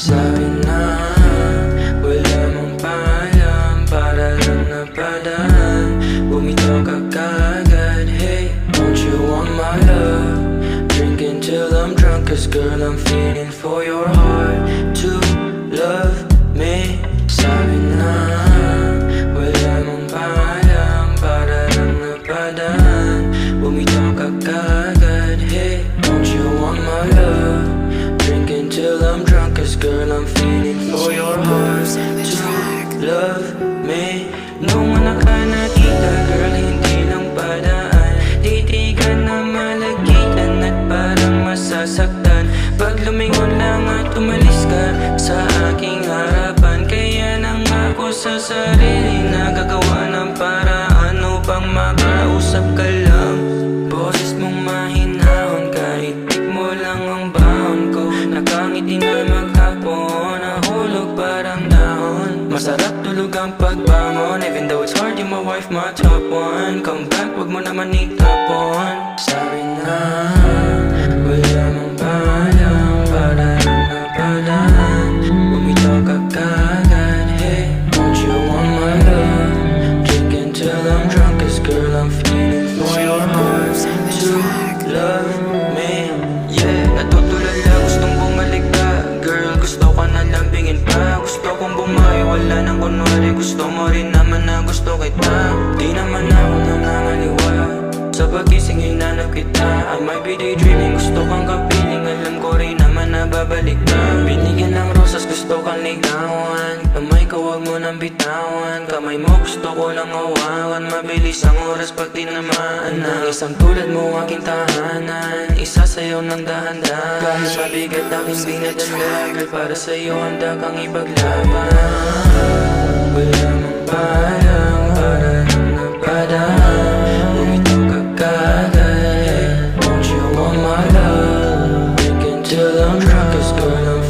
Sabi na wala mong paalam, para lang napadaan. Bumitaw ka kagad, hey, don't you want my love? Drinking till I'm drunk, cause girl I'm feeling for your heart to love me. Sabi na wala mong paalam, para lang napadaan. Bumitaw ka kagad, hey, don't you want my love? Drinking till I'm drunk, cause girl I'm feeling for your heart to love me. Nung una ka nakita, girl, hindi lang padaan. Titigan na malagitan at parang masasaktan. Pag lumingon lang at umalis ka sa aking harapan. Kaya nangako sa sarili na gagawa ng paraan upang makausap ka lang. Boses mong mahinahon, kahit tik mo lang ang baon ko. Nakangiti na maghapon, nahulog parang dahon. Masarap tulog ang pagbangon, even though it's hard, you're my wife, my top one. Come back, wag mo naman itapon. Sabi na wala mong paalam, para lang napadaan. Bumitaw ka kagad, hey, don't you want my love? Drinking till I'm drunk, cause girl I'm feeling for your heart to love me. Yeah, natutulala, gustong bumalik ka. Girl, gusto ka na lambingin pa. Gusto kong bumayo, wala nang kunwari. Gusto mo rin naman na gusto kita. Di naman ako nangangaliwa, sa pagising hinanap kita. I might be daydreaming, gusto kang kapiling. Alam ko rin naman na babalik ka. Binigyan ng rosas, gusto kang ligawan. Kamay ko wag mo nang bitawan. Kamay mo gusto ko lang hawakan. Mabilis ang oras pag tinamaan ng isang tulad mo aking tahanan. Isa sa'yo ng dahan-dahan. Kahit mabigat aking binadala, girl, para sa'yo handa kang ipaglaban. Wala mong paalam, para lang napadaan. Bumitaw ka kagad, don't you want my love? Drinking till I'm drunk, cause girl I'm